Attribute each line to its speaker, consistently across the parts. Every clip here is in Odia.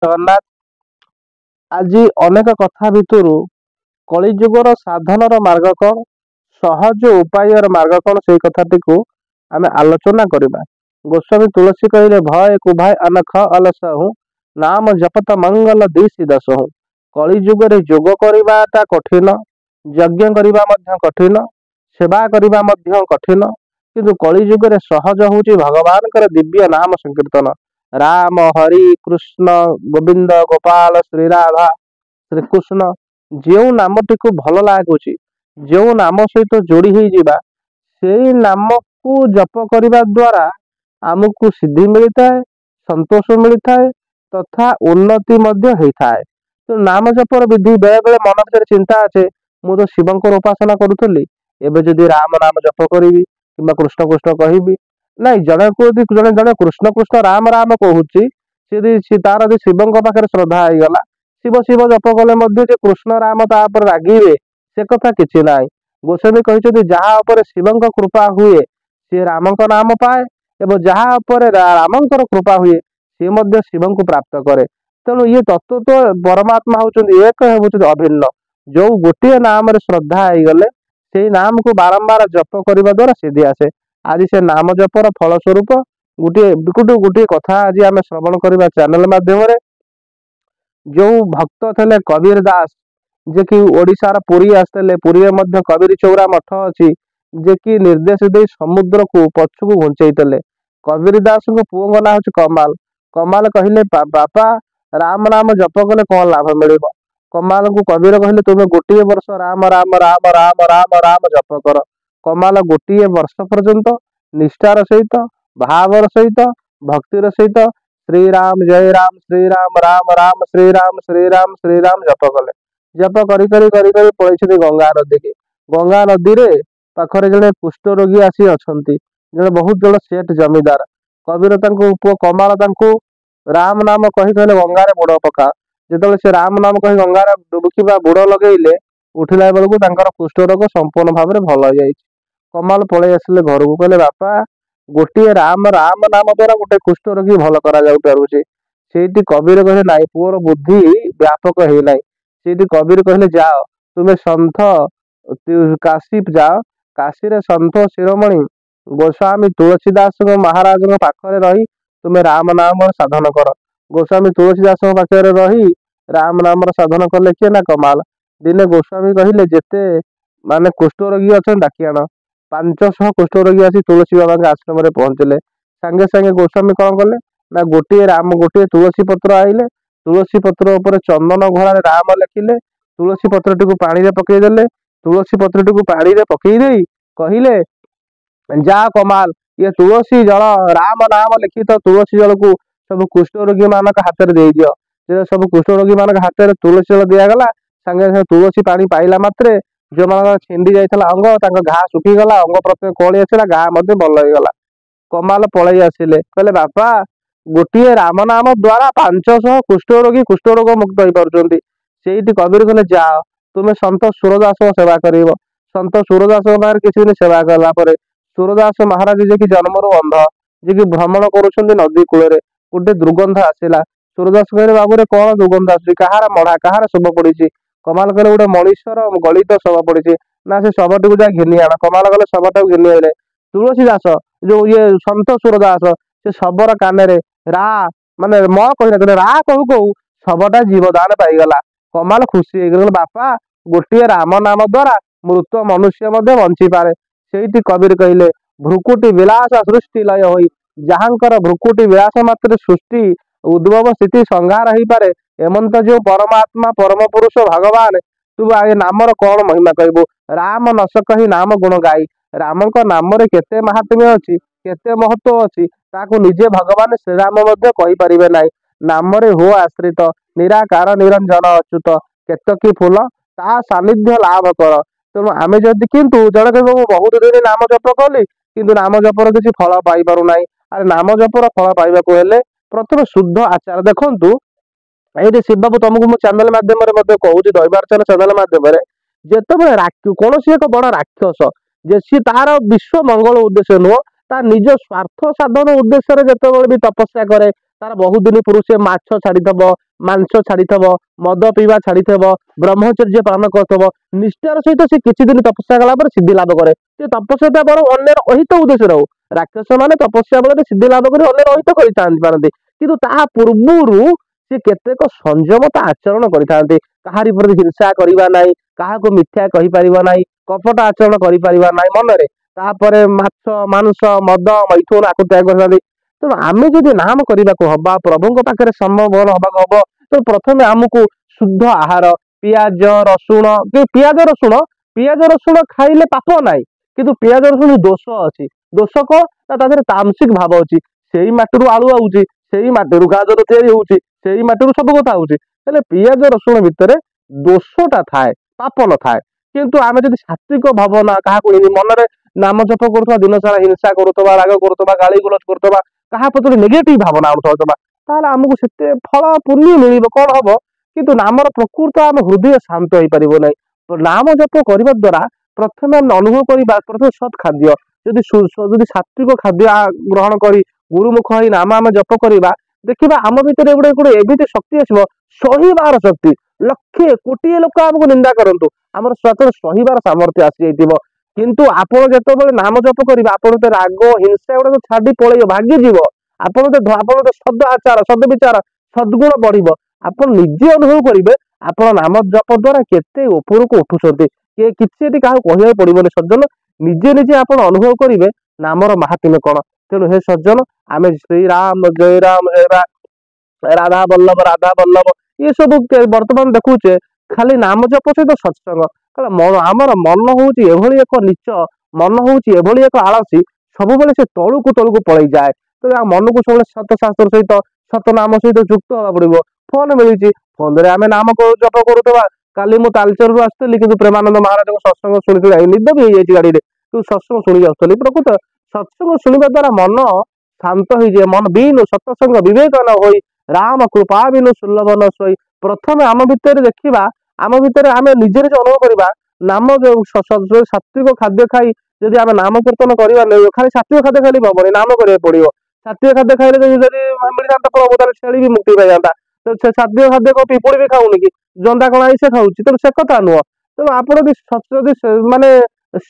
Speaker 1: ଜଗନ୍ନାଥ। ଆଜି ଅନେକ କଥା ଭିତରୁ କଳିଯୁଗର ସାଧନର ମାର୍ଗ କଣ, ସହଜ ଉପାୟର ମାର୍ଗ କଣ, ସେଇ କଥାଟିକୁ ଆମେ ଆଲୋଚନା କରିବା। ଗୋସ୍ୱାମୀ ତୁଳସୀ କହିଲେ ଭୟ କୁଭାଇ ଅନଖ ଅଲସହୁ ନାମ ଜପତ ମଙ୍ଗଲ ଦିଶି ଦଶହୁ। କଳିଯୁଗରେ ଯୋଗ କରିବାଟା କଠିନ, ଯଜ୍ଞ କରିବା ମଧ୍ୟ କଠିନ, ସେବା କରିବା ମଧ୍ୟ କଠିନ, କିନ୍ତୁ କଳିଯୁଗରେ ସହଜ ହଉଛି ଭଗବାନଙ୍କର ଦିବ୍ୟ ନାମ ସଂକୀର୍ତ୍ତନ। ରାମ ହରି କୃଷ୍ଣ ଗୋବିନ୍ଦ ଗୋପାଳ ଶ୍ରୀରାଧା ଶ୍ରୀକୃଷ୍ଣ, ଯେଉଁ ନାମଟିକୁ ଭଲ ଲାଗୁଛି, ଯେଉଁ ନାମ ସହିତ ଯୋଡ଼ି ହେଇଯିବା, ସେଇ ନାମକୁ ଜପ କରିବା ଦ୍ୱାରା ଆମକୁ ସିଦ୍ଧି ମିଳିଥାଏ, ସନ୍ତୋଷ ମିଳିଥାଏ ତଥା ଉନ୍ନତି ମଧ୍ୟ ହେଇଥାଏ। ତ ନାମ ଜପର ବିଧି, ବେଳେ ବେଳେ ମନ ଭିତରେ ଚିନ୍ତା ଅଛି, ମୁଁ ତ ଶିବଙ୍କର ଉପାସନା କରୁଥିଲି, ଏବେ ଯଦି ରାମ ନାମ ଜପ କରିବି କିମ୍ବା କୃଷ୍ଣ କୃଷ୍ଣ କହିବି, ନାଇଁ, ଜଣକୁ ଯଦି ଜଣେ ଜଣେ କୃଷ୍ଣ କୃଷ୍ଣ ରାମ ରାମ କହୁଛି, ସେ ତାର ଯଦି ଶିବଙ୍କ ପାଖରେ ଶ୍ରଦ୍ଧା ହେଇଗଲା, ଶିବ ଶିବ ଜପ କଲେ ମଧ୍ୟ ଯେ କୃଷ୍ଣ ରାମ ତା ଉପରେ ରାଗିବେ, ସେ କଥା କିଛି ନାହିଁ। ଗୋସ୍ୱାମୀ କହିଛନ୍ତି ଯାହା ଉପରେ ଶିବଙ୍କ କୃପା ହୁଏ ସିଏ ରାମଙ୍କ ନାମ ପାଏ, ଏବଂ ଯାହା ଉପରେ ରାମଙ୍କର କୃପା ହୁଏ ସିଏ ମଧ୍ୟ ଶିବଙ୍କୁ ପ୍ରାପ୍ତ କରେ। ତେଣୁ ଇଏ ତତ୍ଵ ତ ପରମାତ୍ମା ହଉଛନ୍ତି ଏକ, ହେଉଛନ୍ତି ଅଭିନ୍ନ। ଯୋଉ ଗୋଟିଏ ନାମରେ ଶ୍ରଦ୍ଧା ହେଇଗଲେ ସେଇ ନାମକୁ ବାରମ୍ବାର ଜପ କରିବା ଦ୍ୱାରା ସିଦ୍ଧି ଆସେ। ଆଜି ସେ ନାମ ଜପର ଫଳ ସ୍ୱରୂପ ଗୋଟିଏ କଥା ଆଜି ଆମେ ଶ୍ରବଣ କରିବା ଚ୍ୟାନେଲ ମାଧ୍ୟମରେ। ଯୋଉ ଭକ୍ତ ଥିଲେ କବୀର ଦାସ, ଯେ କି ଓଡ଼ିଶାର ପୁରୀ ଆସିଥିଲେ, ପୁରୀରେ ମଧ୍ୟ କବିର ଚୌରା ମଠ ଅଛି, ଯେ କି ନିର୍ଦ୍ଦେଶ ଦେଇ ସମୁଦ୍ରକୁ ପଛକୁ ଘୁଞ୍ଚେଇଥିଲେ। କବୀର ଦାସଙ୍କ ପୁଅଙ୍କ ନାଁ ହଉଛି କମାଲ। କମାଲ କହିଲେ ବାପା, ରାମ ନାମ ଜପ କଲେ କଣ ଲାଭ ମିଳିବ? କମାଲଙ୍କୁ କବୀର କହିଲେ ତୁମେ ଗୋଟିଏ ବର୍ଷ ରାମ ରାମ ରାମ ରାମ ରାମ ରାମ ଜପ କର। କମାଲ ଗୋଟିଏ ବର୍ଷ ପର୍ଯ୍ୟନ୍ତ ନିଷ୍ଠାର ସହିତ, ଭାବର ସହିତ, ଭକ୍ତିର ସହିତ ଶ୍ରୀରାମ ଜୟ ରାମ ଶ୍ରୀରାମ ରାମ ରାମ ଶ୍ରୀରାମ ଶ୍ରୀରାମ ଶ୍ରୀରାମ ଜପ କଲେ। ଜପ କରି କରି କରି କରି ପଳେଇଛନ୍ତି ଗଙ୍ଗା ନଦୀକି। ଗଙ୍ଗା ନଦୀରେ ପାଖରେ ଜଣେ କୁଷ୍ଠ ରୋଗୀ ଆସି ଅଛନ୍ତି, ଜଣେ ବହୁତ ଜଣ ସେଠ ଜମିଦାର। କବୀର ତାଙ୍କୁ ପୁଅ କମାଳ ତାଙ୍କୁ ରାମ ନାମ କହି କହିଲେ ଗଙ୍ଗାରେ ବୁଡ଼ ପକା। ଯେତେବେଳେ ସେ ରାମ ନାମ କହି ଗଙ୍ଗାରେ ଡୁବୁକି ବା ବୁଡ଼ ଲଗେଇଲେ, ଉଠିଲା ବେଳକୁ ତାଙ୍କର କୁଷ୍ଠ ରୋଗ ସମ୍ପୂର୍ଣ୍ଣ ଭାବରେ ଭଲ ହେଇଯାଇଛି। କମାଲ ପଳେଇ ଆସିଲେ ଘରକୁ, କହିଲେ ବାପା, ଗୋଟିଏ ରାମ ରାମ ନାମ ଦ୍ୱାରା ଗୋଟେ କୁଷ୍ଠ ରୋଗୀ ଭଲ କରାଯାଇ ପାରୁଛି। ସେଇଠି କବୀର କହିଲେ ନାଇଁ, ପୁଅର ବୁଦ୍ଧି ବ୍ୟାପକ ହେଇନାହିଁ। ସେଇଠି କବୀର କହିଲେ ଯାଅ, ତୁମେ ସନ୍ଥ କାଶୀ ଯାଅ, କାଶୀରେ ସନ୍ଥ ଶିରୋମଣି ଗୋସ୍ୱାମୀ ତୁଳସୀ ଦାସଙ୍କ ମହାରାଜଙ୍କ ପାଖରେ ରହି ତୁମେ ରାମ ନାମ ସାଧନ କର। ଗୋସ୍ୱାମୀ ତୁଳସୀ ଦାସଙ୍କ ପାଖରେ ରହି ରାମ ନାମର ସାଧନ କଲେ କିଏ ନା କମାଲ। ଦିନେ ଗୋସ୍ୱାମୀ କହିଲେ ଯେତେ ମାନେ କୁଷ୍ଠ ରୋଗୀ ଅଛନ୍ତି ଡାକି ଆଣ। 500 କୁଷ୍ଠ ରୋଗୀ ଆସି ତୁଳସୀ ବାବାଙ୍କ ଆଶ୍ରମରେ ପହଞ୍ଚିଲେ। ସାଙ୍ଗେ ସାଙ୍ଗେ ଗୋସ୍ୱାମୀ କଣ କଲେ ନା ଗୋଟିଏ ତୁଳସୀ ପତ୍ର ଆଇଲେ, ତୁଳସୀ ପତ୍ର ଉପରେ ଚନ୍ଦନ ଘୋଳାରେ ରାମ ଲେଖିଲେ, ତୁଳସୀ ପତ୍ରଟିକୁ ପାଣିରେ ପକେଇଦେଲେ। ତୁଳସୀ ପତ୍ରଟିକୁ ପାଣିରେ ପକେଇ ଦେଇ କହିଲେ ଯା କମାଲ, ଇଏ ତୁଳସୀ ଜଳ, ରାମ ନାମ ଲିଖିତ ତୁଳସୀ ଜଳକୁ ସବୁ କୁଷ୍ଠ ରୋଗୀ ମାନଙ୍କ ହାତରେ ଦେଇଦିଅ। ଯେ ସବୁ କୁଷ୍ଠ ରୋଗୀ ମାନଙ୍କ ହାତରେ ତୁଳସୀ ଜଳ ଦିଆଗଲା, ସାଙ୍ଗେ ସାଙ୍ଗେ ତୁଳସୀ ପାଣି ପାଇଲା ମାତ୍ରେ ଯୋଉମାନଙ୍କର ଛିଣ୍ଡି ଯାଇଥିଲା ଅଙ୍ଗ, ତାଙ୍କ ଘା ଶୁଖିଗଲା, ଅଙ୍ଗ ପ୍ରତ୍ୟଙ୍ଗ କଳି ଆସିଲା, ଘା ମଧ୍ୟ ଭଲ ହେଇଗଲା। କମାଲ ପଳେଇ ଆସିଲେ, କହିଲେ ବାପା, ଗୋଟିଏ ରାମ ନାମ ଦ୍ୱାରା 500 କୁଷ୍ଠ ରୋଗୀ କୁଷ୍ଠ ରୋଗ ମୁକ୍ତ ହେଇପାରୁଛନ୍ତି। ସେଇଠି କବୀର କହିଲେ ଯାଅ, ତୁମେ ସନ୍ଥ ସୁରଦାସଙ୍କ ସେବା କରିବ। ସନ୍ଥ ସୁରଦାସଙ୍କ ପାଖରେ କିଛି ଦିନ ସେବା କଲା ପରେ ସୁରଦାସ ମହାରାଜ, ଯେ କି ଜନ୍ମରୁ ଅନ୍ଧ, ଯେ କି ଭ୍ରମଣ କରୁଛନ୍ତି ନଦୀ କୂଳରେ, ଗୋଟେ ଦୁର୍ଗନ୍ଧ ଆସିଲା। ସୁରଦାସ କହିଲେ ବାବୁରେ କଣ ଦୁର୍ଗନ୍ଧ ଆସୁଛି, କାହାର ମଢା, କାହାର ଶବ ପଡିଛି? କମାଲ କହିଲେ ଗୋଟେ ମଣିଷର ଗଳିତ ଶବ ପଡିଛି। ନା ସେ ଶବଟିକୁ ଯାଇ ଘେନି ଆଣ। କମାଲ ଗଲେ ଶବଟାକୁ ଘେନି ଆଇଲେ। ତୁଳସୀ ଦାସ, ଯୋଉ ସନ୍ଥ ସୁରଦାସ, ସେ ଶବର କାନରେ ରା ମାନେ ମ କହିଲେ ରା କହୁ କହୁ ଶବଟା ଜୀବଦାନ ପାଇଗଲା। କମାଲ ଖୁସି ହେଇଗଲେ, ବାପା, ଗୋଟିଏ ରାମ ନାମ ଦ୍ୱାରା ମୃତ ମନୁଷ୍ୟ ମଧ୍ୟ ବଞ୍ଚିପାରେ। ସେଇଠି କବୀର କହିଲେ ଭ୍ରୁକୁଟି ବିଳାସ ସୃଷ୍ଟି ଲୟ ହୋଇ, ଯାହାଙ୍କର ଭ୍ରୁକୁଟି ବିଳାସ ମାତ୍ରେ ସୃଷ୍ଟି ଉଦ୍ଭବ ସ୍ଥିତି ସଂହାର ହେଇପାରେ, ଏମନ୍ତ ଯୋଉ ପରମାତ୍ମା ପରମ ପୁରୁଷ ଭଗବାନ, ତୁ ଏ ନାମର କଣ ମହିମା କହିବୁ? ରାମ ନଶ କହି ନାମ ଗୁଣ ଗାଇ। ରାମଙ୍କ ନାମରେ କେତେ ମାହାତ୍ମ୍ୟ ଅଛି, କେତେ ମହତ୍ଵ ଅଛି, ତାକୁ ନିଜେ ଭଗବାନ ଶ୍ରୀରାମ ମଧ୍ୟ କହିପାରିବେ ନାହିଁ। ନାମରେ ହୁଅ ଆଶ୍ରିତ, ନିରାକାର ନିରଞ୍ଜନ ଅଚ୍ୟୁତ, କେତକୀ ଫୁଲ ତା ସାନ୍ନିଧ୍ୟ ଲାଭ କର। ତେଣୁ ଆମେ ଯଦି, କିନ୍ତୁ ଜଣେ କହିବ ମୁଁ ବହୁତ ଦିନ ନାମ ଜପ କଲି କିନ୍ତୁ ନାମ ଜପର କିଛି ଫଳ ପାଇପାରୁନାହିଁ। ଆରେ ନାମ ଜପର ଫଳ ପାଇବାକୁ ହେଲେ ପ୍ରଥମେ ଶୁଦ୍ଧ ଆଚାର। ଦେଖନ୍ତୁ, ଏଇଠି ଶିବବାବୁ ତମକୁ ମୁଁ ଚ୍ୟାନେଲ ମାଧ୍ୟମରେ ମଧ୍ୟ କହୁଛି, ଦୈବାର୍ଚନ ଚ୍ୟାନେଲ ମାଧ୍ୟମରେ, ଯେତେବେଳେ କୌଣସି ଏକ ବଡ ରାକ୍ଷସ, ଯେ ସିଏ ତାର ବିଶ୍ୱ ମଙ୍ଗଳ ଉଦ୍ଦେଶ୍ୟ ନୁହଁ, ତା ନିଜ ସ୍ୱାର୍ଥ ସାଧନ ଉଦ୍ଦେଶ୍ୟରେ ଯେତେବେଳେ ବି ତପସ୍ୟା କରେ, ତାର ବହୁତ ଦିନ ପୂର୍ବରୁ ସେ ମାଛ ଛାଡିଥବ, ମାଂସ ଛାଡିଥବ, ମଦ ପିଇବା ଛାଡିଥବ, ବ୍ରହ୍ମଚର୍ଯ୍ୟ ପାଳନ କରୁଥବ, ନିଷ୍ଠାର ସହିତ ସେ କିଛି ଦିନ ତପସ୍ୟା କଲା ପରେ ସିଦ୍ଧି ଲାଭ କରେ। ସେ ତପସ୍ୟା ବରଂ ଅନ୍ୟର ଅହିତ ଉଦ୍ଦେଶ୍ୟରେ ହଉ, ରାକ୍ଷସ ମାନେ ତପସ୍ୟା ବଳରେ ସିଦ୍ଧି ଲାଭ କରି ଅନ୍ୟର ଅହିତ କରିଥାନ୍ତି ପାରନ୍ତି, କିନ୍ତୁ ତାହା ପୂର୍ବରୁ ସେ କେତେକ ସଂଯମତା ଆଚରଣ କରିଥାନ୍ତି। କାହାରି ପ୍ରତି ହିଂସା କରିବା ନାହିଁ, କାହାକୁ ମିଥ୍ୟା କହିପାରିବ ନାହିଁ, କପଟ ଆଚରଣ କରିପାରିବା ନାହିଁ ମନରେ। ତାପରେ ମାଛ ମାଂସ ମଦ ମୈଥୁନ ଆକୁ ତ୍ୟାଗ କରିଥାନ୍ତି। ତେଣୁ ଆମେ ଯଦି ନାମ କରିବାକୁ ହବା, ପ୍ରଭୁଙ୍କ ପାଖରେ ସମବନ ହବାକୁ ହବ, ତେଣୁ ପ୍ରଥମେ ଆମକୁ ଶୁଦ୍ଧ ଆହାର, ପିଆଜ ରସୁଣ, ପିଆଜ ରସୁଣ ଖାଇଲେ ପାପ ନାହିଁ, କିନ୍ତୁ ପିଆଜ ରସୁଣ ଦୋଷ ଅଛି। ଦୋଷ କଣ ନା ତା ଦେହରେ ତାମସିକ ଭାବ ଅଛି। ସେଇ ମାଟିରୁ ଆଳୁ ଆଉଛି, ସେଇ ମାଟିରୁ ଗାଜର ତିଆରି ହଉଛି, ସେଇ ମାଟିରୁ ସବୁ କଥା ହଉଛି। ହେଲେ ପିଆଜ ରସୁଣ ଭିତରେ ଦୋଷଟା ଥାଏ, ପାପ ନଥାଏ। କିନ୍ତୁ ଆମେ ଯଦି ସାତ୍ବିକ ଭାବନା କାହାକୁ ମନରେ ନାମ ଜପ କରୁଥିବା, ଦିନ ସାରା ହିଂସା କରୁଥିବା, ରାଗ କରୁଥିବା, ଗାଳି ଗୁଲଜ କରୁଥିବା, କାହା ପ୍ରତି ନେଗେଟିଭ ଭାବନା ଉଠାଉଥିବା, ତାହେଲେ ଆମକୁ ସେତେ ଫଳ ପୁଣ୍ୟ ମିଳିବ କଣ ହବ, କିନ୍ତୁ ନାମର ପ୍ରକୃତ ଆମ ହୃଦୟ ଶାନ୍ତ ହେଇପାରିବ ନାହିଁ। ନାମ ଜପ କରିବା ଦ୍ୱାରା ପ୍ରଥମେ ଆମେ ଅନୁଭବ କରିବା, ପ୍ରଥମେ ସତ୍ ଖାଦ୍ୟ, ଯଦି ସାତ୍ବିକ ଖାଦ୍ୟ ଗ୍ରହଣ କରି ଗୁରୁମୁଖ ହେଇ ନାମ ଆମେ ଜପ କରିବା, ଦେଖିବା ଆମ ଭିତରେ ଗୋଟେ ଏମିତି ଶକ୍ତି ଆସିବ, ସହିବାର ଶକ୍ତି। ଲକ୍ଷେ କୋଟିଏ ଲୋକ ଆମକୁ ନିନ୍ଦା କରନ୍ତୁ, ଆମର ସ୍ୱତଃ ସହିବାର ସାମର୍ଥ୍ୟ ଆସିଯାଇଥିବ। କିନ୍ତୁ ଆପଣ ଯେତେବେଳେ ନାମ ଜପ କରିବେ, ଆପଣ ରାଗ ହିଂସା ଗୁଡାକ ଛାଡି ପଳେଇବ, ଭାଗିଯିବ। ଆପଣଙ୍କ ସଦ ଆଚାର, ସଦ ବିଚାର, ସଦ୍ଗୁଣ ବଢିବ। ଆପଣ ନିଜେ ଅନୁଭବ କରିବେ ଆପଣ ନାମ ଜପ ଦ୍ଵାରା କେତେ ଉପରକୁ ଉଠୁଛନ୍ତି। କିଛି ଏଠି କାହାକୁ କହିବାକୁ ପଡିବନି ସଜ୍ଜନ, ନିଜେ ନିଜେ ଆପଣ ଅନୁଭବ କରିବେ ନାମର ମାହାତ୍ମ୍ୟ କଣ। ତେଣୁ ହେ ସଜ୍ଜନ, ଆମେ ଶ୍ରୀରାମ ଜୟ ରାମ ରାଧା ବଲ୍ଲଭ ଏ ସବୁ ବର୍ତ୍ତମାନ ଦେଖୁଛେ ଖାଲି ନାମ ଜପ ସହିତ ସତ୍ସଙ୍ଗ। ଆମର ମନ ହଉଛି ଏଭଳି ଏକ ନିଚ, ମନ ହଉଛି ଏଭଳି ଏକ ଆଳସୀ, ସବୁବେଳେ ସେ ତଳୁକୁ ପଳେଇଯାଏ। ତେଣୁ ଆମ ମନକୁ ସବୁବେଳେ ସତ ଶାସ୍ତ୍ର ସହିତ, ସତ ନାମ ସହିତ ଯୁକ୍ତ ହବାକୁ ପଡିବ। ଫୋନ ମିଳିଛି, ଫୋନରେ ଆମେ ନାମ ଜପ କରୁଥିବା। କାଲି ମୁଁ ତାଲଚେରରୁ ଆସିଥିଲି, କିନ୍ତୁ ପ୍ରେମାନନ୍ଦ ମହାରାଜଙ୍କ ସତ୍ସଙ୍ଗ ଶୁଣିଥିଲି, ନିଦ ବି ହେଇଯାଇଛି ଗାଡିରେ, କିନ୍ତୁ ସତ୍ସଙ୍ଗ ଶୁଣିକି ଆସୁଥିଲି। ପ୍ରକୃତ ସତ୍ସଙ୍ଗ ଶୁଣିବା ଦ୍ଵାରା ମନ ଶାନ୍ତ ହେଇଯାଏ। ମନ ବିନୁ ସତ୍ସଙ୍ଗ ବିବେକ ନ ହୋଇ, ରାମ କୃପା ବିନୁ ସୁଲଭ ନ ସୋଇ। ପ୍ରଥମେ ଆମ ଭିତରେ ଦେଖିବା, ଆମ ଭିତରେ ଆମେ ନିଜେ ନିଜେ ଅନୁଭବ କରିବା, ନାମ ସାତ୍ବିକ ଖାଦ୍ୟ ଖାଇ ଯଦି ଆମେ ନାମ କୀର୍ତ୍ତନ କରିବା, ଖାଲି ସାତ୍ବିକ ଖାଦ୍ୟ ଖାଇଲେ ହବନି, ନାମ କରିବାକୁ ପଡିବ। ସାତ୍ବିକ ଖାଦ୍ୟ ଖାଇଲେ ଯଦି ମିଳିଯାନ୍ତା ପ୍ରଭୁ, ତାହେଲେ ଛେଳି ବି ମୁକ୍ତି ପାଇଯାନ୍ତା। ସେ ସାତ୍ବିକ ଖାଦ୍ୟ କଣ ପିପୁଳି ବି ଖାଉନି କି, ଜନ୍ଦା କଣ ଆଇଁଷ ଖାଉଛି? ତେଣୁ ସେ କଥା ନୁହଁ। ତେଣୁ ଆପଣ ଯଦି ମାନେ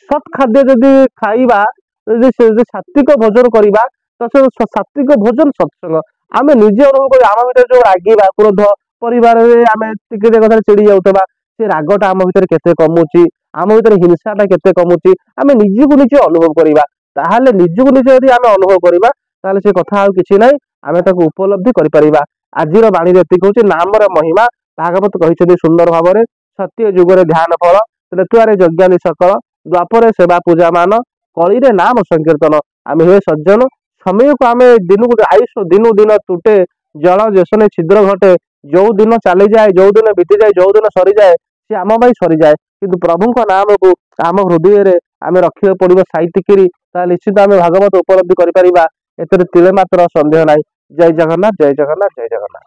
Speaker 1: ସତ୍ ଖାଦ୍ୟ ଯଦି ଖାଇବା, ଯଦି ସାତ୍ବିକ ଭୋଜନ କରିବା, ତ ସେ ସାତ୍ବିକ ଭୋଜନ ସତ୍ସଙ୍ଗ। ଆମେ ନିଜେ ଅନୁଭବ କରିବା, ଆମ ଭିତରେ ଯୋଉ ରାଗିବା, କ୍ରୋଧ, ପରିବାରରେ ଆମେ ଟିକେ କଥାରେ ଚିଡି ଯାଉଥିବା, ସେ ରାଗଟା ଆମ ଭିତରେ କେତେ କମୁଛି, ଆମ ଭିତରେ ହିଂସାଟା କେତେ କମୁଛି, ଆମେ ନିଜକୁ ନିଜେ ଅନୁଭବ କରିବା। ତାହେଲେ ନିଜକୁ ନିଜେ ଯଦି ଆମେ ଅନୁଭବ କରିବା, ତାହେଲେ ସେ କଥା ଆଉ କିଛି ନାହିଁ, ଆମେ ତାକୁ ଉପଲବ୍ଧି କରିପାରିବା। ଆଜିର ବାଣୀରେ ଏତିକି ହଉଛି ନାମର ମହିମା। ଭାଗବତ କହିଛନ୍ତି ସୁନ୍ଦର ଭାବରେ, ସତ୍ୟ ଯୁଗରେ ଧ୍ୟାନ ଫଳ, ତ୍ରେତୁଆରେ ଯଜ୍ଞାନି ସକଳ, ଦ୍ୱାପରେ ସେବା ପୂଜା ମାନ, କଳିରେ ନାମ ସଂକୀର୍ତ୍ତନ। ଆମେ ହେ ସଜ୍ଜନ, ସମୟକୁ ଆମେ ଦିନକୁ ଆୟୁଷ ଦିନୁ ଦିନ ତୁଟେ, ଜଳ ଯେସନେ ଛିଦ୍ର ଘଟେ, ଯୋଉ ଦିନ ଚାଲିଯାଏ, ଯୋଉ ଦିନ ବିତିଯାଏ, ଯୋଉ ଦିନ ସରିଯାଏ, ସେ ଆମ ପାଇଁ ସରିଯାଏ। କିନ୍ତୁ ପ୍ରଭୁଙ୍କ ନାମକୁ ଆମ ହୃଦୟରେ ଆମେ ରଖିବାକୁ ପଡିବ ସାଇତିକିରି, ତାହେଲେ ନିଶ୍ଚିତ ଆମେ ଭାଗବତ ଉପଲବ୍ଧି କରିପାରିବା। ଏଥିରେ ତିଳେ ମାତ୍ର ସନ୍ଦେହ ନାହିଁ। ଜୟ ଜଗନ୍ନାଥ, ଜୟ ଜଗନ୍ନାଥ, ଜୟ ଜଗନ୍ନାଥ।